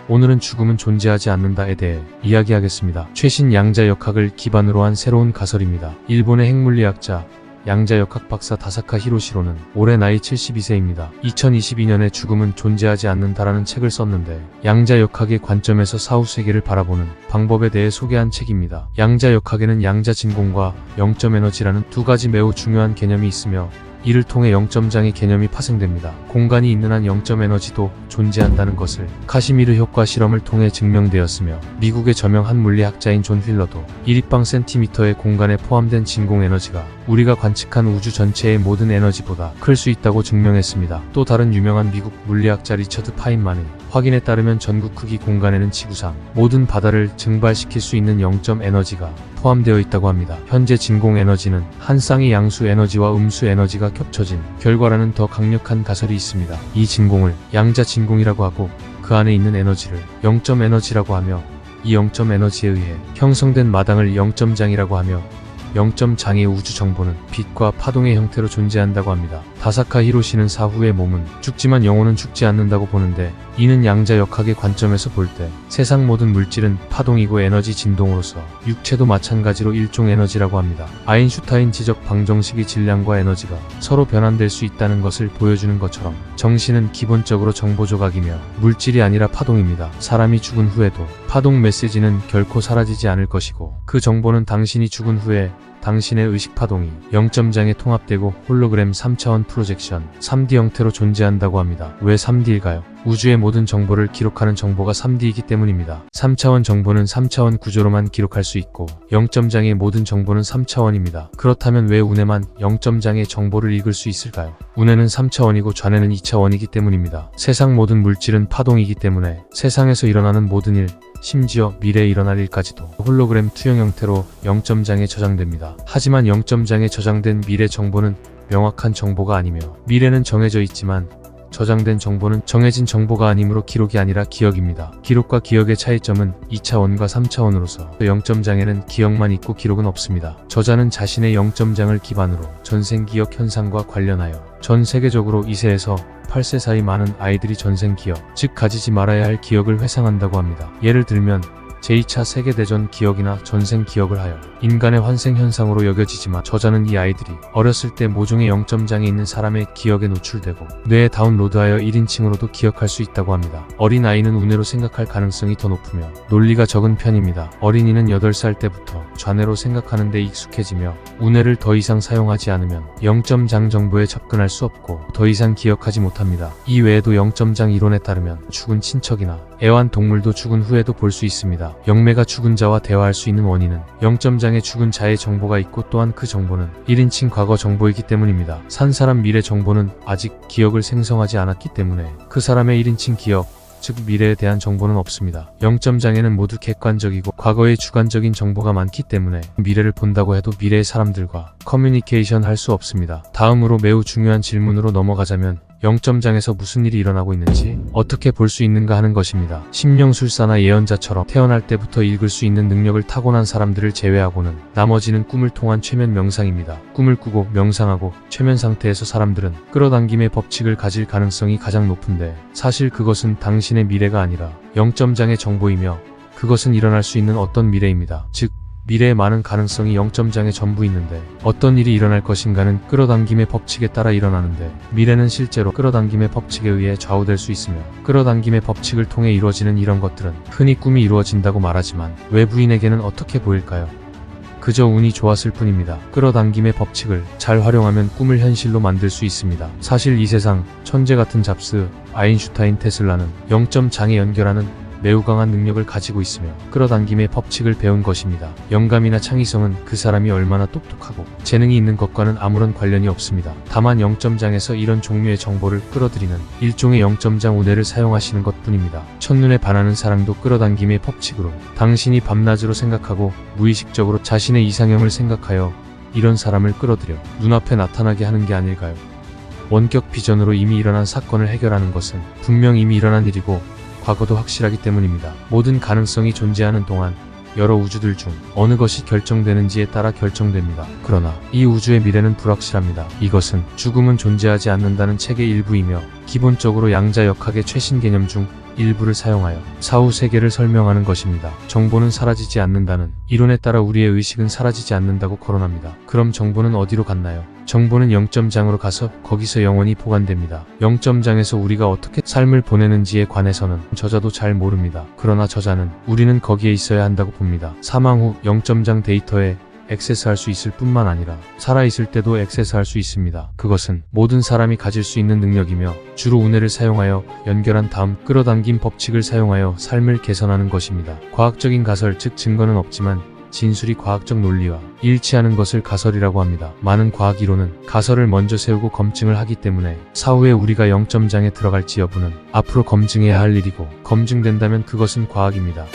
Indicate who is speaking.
Speaker 1: 오늘은 죽음은 존재하지 않는다에 대해 이야기하겠습니다. 최신 양자역학을 기반으로 한 새로운 가설입니다. 일본의 핵물리학자 양자역학 박사 다사카 히로시로는 올해 나이 72세입니다. 2022년에 죽음은 존재하지 않는다라는 책을 썼는데 양자역학의 관점에서 사후세계를 바라보는 방법에 대해 소개한 책입니다. 양자역학에는 양자진공과 영점에너지라는 두 가지 매우 중요한 개념이 있으며 이를 통해 영점장의 개념이 파생됩니다. 공간이 있는 한 영점에너지도 존재한다는 것을 카시미르 효과 실험을 통해 증명되었으며 미국의 저명 한물리학자인 존 휠러도 1立方cm의 공간에 포함된 진공에너지가 우리가 관측한 우주 전체의 모든 에너지보다 클 수 있다고 증명했습니다. 또 다른 유명한 미국 물리학자 리처드 파인만의 확인에 따르면 전구 크기 공간에는 지구상 모든 바다를 증발시킬 수 있는 영점 에너지가 포함되어 있다고 합니다. 현재 진공 에너지는 한 쌍의 양수 에너지와 음수 에너지가 겹쳐진 결과라는 더 강력한 가설이 있습니다. 이 진공을 양자 진공이라고 하고 그 안에 있는 에너지를 영점 에너지라고 하며 이 영점 에너지에 의해 형성된 마당을 영점장이라고 하며 영점장의 우주 정보는 빛과 파동의 형태로 존재한다고 합니다. 다사카 히로시는 사후의 몸은 죽지만 영혼은 죽지 않는다고 보는데 이는 양자역학의 관점에서 볼 때 세상 모든 물질은 파동이고 에너지 진동으로서 육체도 마찬가지로 일종 에너지라고 합니다. 아인슈타인 지적 방정식의 질량과 에너지가 서로 변환될 수 있다는 것을 보여주는 것처럼 정신은 기본적으로 정보 조각이며 물질이 아니라 파동입니다. 사람이 죽은 후에도 파동 메시지는 결코 사라지지 않을 것이고 그 정보는 당신이 죽은 후에 당신의 의식파동이 영점장에 통합되고 홀로그램 3차원 프로젝션 3D 형태로 존재한다고 합니다. 왜 3D일까요? 우주의 모든 정보를 기록하는 정보가 3D이기 때문입니다. 3차원 정보는 3차원 구조로만 기록할 수 있고 영점장의 모든 정보는 3차원입니다. 그렇다면 왜 운해만 영점장의 정보를 읽을 수 있을까요? 운해는 3차원이고 좌뇌는 2차원이기 때문입니다. 세상 모든 물질은 파동이기 때문에 세상에서 일어나는 모든 일, 심지어 미래에 일어날 일까지도 홀로그램 투영 형태로 영점장에 저장됩니다. 하지만 영점장에 저장된 미래 정보는 명확한 정보가 아니며 미래는 정해져 있지만 저장된 정보는 정해진 정보가 아니므로 기록이 아니라 기억입니다. 기록과 기억의 차이점은 2차원과 3차원으로서 영점장에는 기억만 있고 기록은 없습니다. 저자는 자신의 영점장을 기반으로 전생기억 현상과 관련하여 전 세계적으로 2세에서 8세 사이 많은 아이들이 전생기억, 즉 가지지 말아야 할 기억을 회상한다고 합니다. 예를 들면 제2차 세계대전 기억이나 전생 기억을 하여 인간의 환생 현상으로 여겨지지만 저자는 이 아이들이 어렸을 때 모종의 영점장에 있는 사람의 기억에 노출되고 뇌에 다운로드하여 1인칭으로도 기억할 수 있다고 합니다. 어린 아이는 운해로 생각할 가능성이 더 높으며 논리가 적은 편입니다. 어린이는 8살 때부터 좌뇌로 생각하는 데 익숙해지며 운해를 더 이상 사용하지 않으면 영점장 정보에 접근할 수 없고 더 이상 기억하지 못합니다. 이 외에도 영점장 이론에 따르면 죽은 친척이나 애완동물도 죽은 후에도 볼 수 있습니다. 영매가 죽은 자와 대화할 수 있는 원인은 영점장에 죽은 자의 정보가 있고 또한 그 정보는 1인칭 과거 정보이기 때문입니다. 산 사람 미래 정보는 아직 기억을 생성하지 않았기 때문에 그 사람의 1인칭 기억, 즉 미래에 대한 정보는 없습니다. 영점장에는 모두 객관적이고 과거의 주관적인 정보가 많기 때문에 미래를 본다고 해도 미래의 사람들과 커뮤니케이션 할 수 없습니다. 다음으로 매우 중요한 질문으로 넘어가자면 영점장에서 무슨 일이 일어나고 있는지 어떻게 볼 수 있는가 하는 것입니다. 심령술사나 예언자처럼 태어날 때부터 읽을 수 있는 능력을 타고난 사람들을 제외하고는 나머지는 꿈을 통한 최면 명상입니다. 꿈을 꾸고 명상하고 최면 상태에서 사람들은 끌어당김의 법칙을 가질 가능성이 가장 높은데 사실 그것은 당신의 미래가 아니라 영점장의 정보이며 그것은 일어날 수 있는 어떤 미래입니다. 즉 미래의 많은 가능성이 영점장에 전부 있는데 어떤 일이 일어날 것인가는 끌어당김의 법칙에 따라 일어나는데 미래는 실제로 끌어당김의 법칙에 의해 좌우될 수 있으며 끌어당김의 법칙을 통해 이루어지는 이런 것들은 흔히 꿈이 이루어진다고 말하지만 외부인에게는 어떻게 보일까요? 그저 운이 좋았을 뿐입니다. 끌어당김의 법칙을 잘 활용하면 꿈을 현실로 만들 수 있습니다. 사실 이 세상 천재 같은 잡스, 아인슈타인, 테슬라는 영점장에 연결하는 매우 강한 능력을 가지고 있으며 끌어당김의 법칙을 배운 것입니다. 영감이나 창의성은 그 사람이 얼마나 똑똑하고 재능이 있는 것과는 아무런 관련이 없습니다. 다만 영점장에서 이런 종류의 정보를 끌어들이는 일종의 영점장 운해를 사용하시는 것뿐입니다. 첫눈에 반하는 사랑도 끌어당김의 법칙으로 당신이 밤낮으로 생각하고 무의식적으로 자신의 이상형을 생각하여 이런 사람을 끌어들여 눈앞에 나타나게 하는 게 아닐까요? 원격 비전으로 이미 일어난 사건을 해결하는 것은 분명 이미 일어난 일이고 과거도 확실하기 때문입니다. 모든 가능성이 존재하는 동안 여러 우주들 중 어느 것이 결정되는지에 따라 결정됩니다. 그러나 이 우주의 미래는 불확실합니다. 이것은 죽음은 존재하지 않는다는 책의 일부이며 기본적으로 양자역학의 최신 개념 중 일부를 사용하여 사후 세계를 설명하는 것입니다. 정보는 사라지지 않는다는 이론에 따라 우리의 의식은 사라지지 않는다고 거론합니다. 그럼 정보는 어디로 갔나요? 정보는 영점장으로 가서 거기서 영원히 보관됩니다. 영점장에서 우리가 어떻게 삶을 보내는지에 관해서는 저자도 잘 모릅니다. 그러나 저자는 우리는 거기에 있어야 한다고 봅니다. 사망 후 영점장 데이터에 액세스할 수 있을 뿐만 아니라 살아있을 때도 액세스할 수 있습니다. 그것은 모든 사람이 가질 수 있는 능력이며 주로 우뇌를 사용하여 연결한 다음 끌어당긴 법칙을 사용하여 삶을 개선하는 것입니다. 과학적인 가설 즉 증거는 없지만 진술이 과학적 논리와 일치하는 것을 가설이라고 합니다. 많은 과학 이론은 가설을 먼저 세우고 검증을 하기 때문에 사후에 우리가 영점장에 들어갈지 여부는 앞으로 검증해야 할 일이고 검증된다면 그것은 과학입니다.